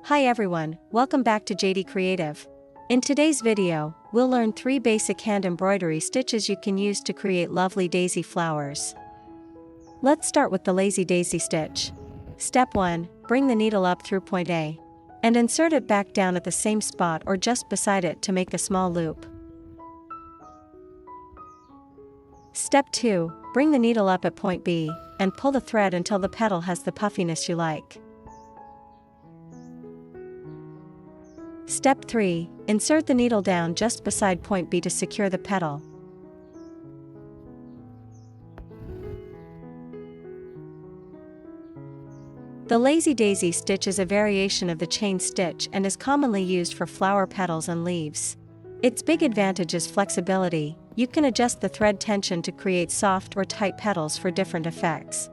Hi everyone, welcome back to Jady Kreativ. In today's video, we'll learn 3 basic hand embroidery stitches you can use to create lovely daisy flowers. Let's start with the lazy daisy stitch. Step 1, bring the needle up through point A. And insert it back down at the same spot or just beside it to make a small loop. Step 2, bring the needle up at point B, and pull the thread until the petal has the puffiness you like. Step 3, insert the needle down just beside point B to secure the petal. The lazy daisy stitch is a variation of the chain stitch and is commonly used for flower petals and leaves. Its big advantage is flexibility. You can adjust the thread tension to create soft or tight petals for different effects.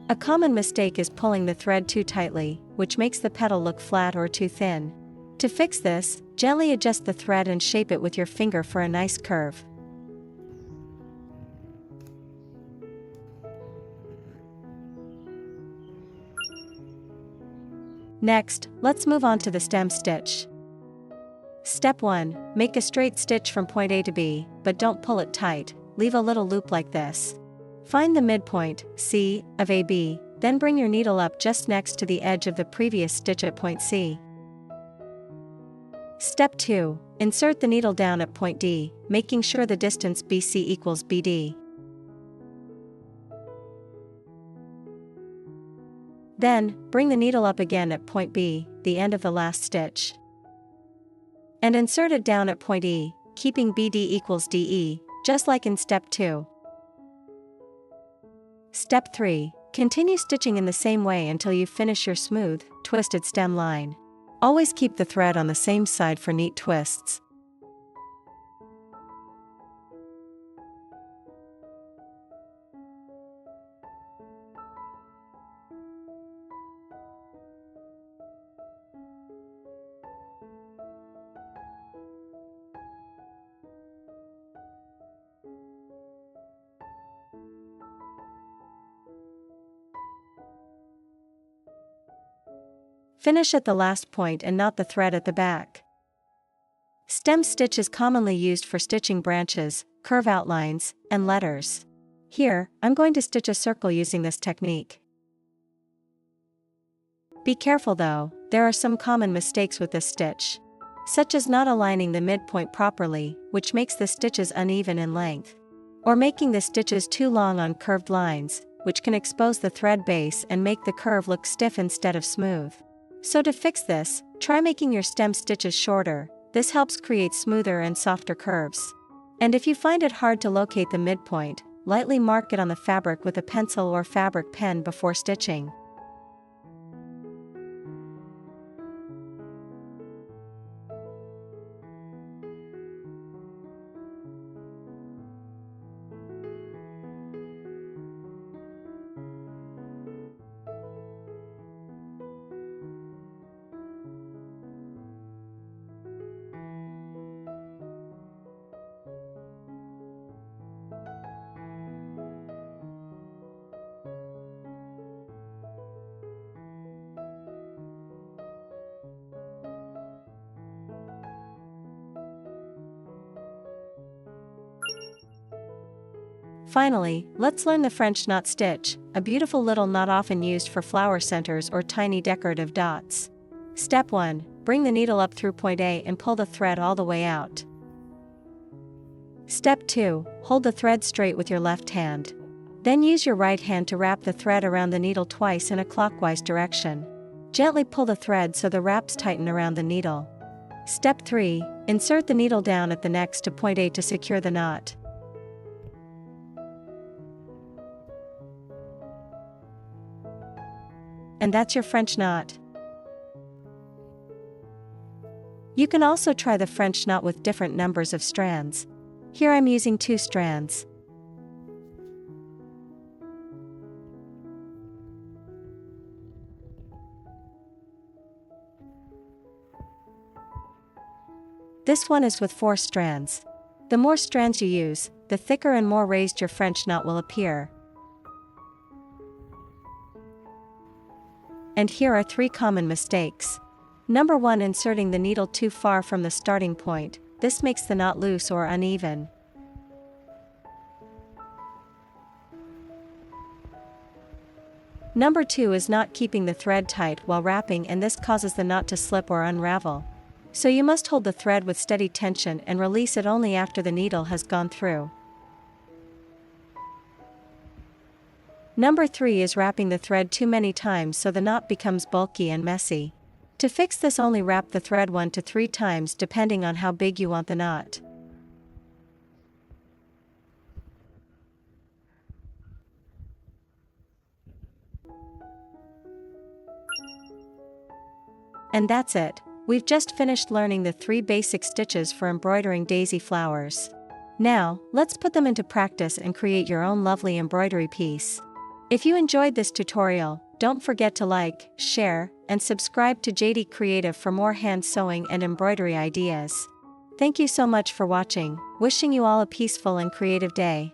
A common mistake is pulling the thread too tightly, which makes the petal look flat or too thin. To fix this, gently adjust the thread and shape it with your finger for a nice curve. Next, let's move on to the stem stitch. Step 1, make a straight stitch from point A to B, but don't pull it tight, leave a little loop like this. Find the midpoint, C, of AB, then bring your needle up just next to the edge of the previous stitch at point C. Step 2, insert the needle down at point D, making sure the distance BC equals BD. Then, bring the needle up again at point B, the end of the last stitch. And insert it down at point E, keeping BD equals DE, just like in step 2. Step 3, continue stitching in the same way until you finish your smooth, twisted stem line. Always keep the thread on the same side for neat twists. Finish at the last point and knot the thread at the back. Stem stitch is commonly used for stitching branches, curve outlines, and letters. Here, I'm going to stitch a circle using this technique. Be careful though, there are some common mistakes with this stitch, such as not aligning the midpoint properly, which makes the stitches uneven in length, or making the stitches too long on curved lines, which can expose the thread base and make the curve look stiff instead of smooth. So to fix this, try making your stem stitches shorter. This helps create smoother and softer curves. And if you find it hard to locate the midpoint, lightly mark it on the fabric with a pencil or fabric pen before stitching. Finally, let's learn the French knot stitch, a beautiful little knot often used for flower centers or tiny decorative dots. Step 1, bring the needle up through point A and pull the thread all the way out. Step 2, hold the thread straight with your left hand. Then use your right hand to wrap the thread around the needle twice in a clockwise direction. Gently pull the thread so the wraps tighten around the needle. Step 3, insert the needle down at the next to point A to secure the knot. And that's your French knot. You can also try the French knot with different numbers of strands. Here I'm using 2 strands. This one is with 4 strands. The more strands you use, the thicker and more raised your French knot will appear. And here are 3 common mistakes. Number 1. Inserting the needle too far from the starting point. This makes the knot loose or uneven. Number 2 is not keeping the thread tight while wrapping, and this causes the knot to slip or unravel. So you must hold the thread with steady tension and release it only after the needle has gone through. Number 3 is wrapping the thread too many times so the knot becomes bulky and messy. To fix this, only wrap the thread 1 to 3 times depending on how big you want the knot. And that's it. We've just finished learning the 3 basic stitches for embroidering daisy flowers. Now, let's put them into practice and create your own lovely embroidery piece. If you enjoyed this tutorial, don't forget to like, share, and subscribe to Jady Kreativ for more hand sewing and embroidery ideas. Thank you so much for watching, wishing you all a peaceful and creative day.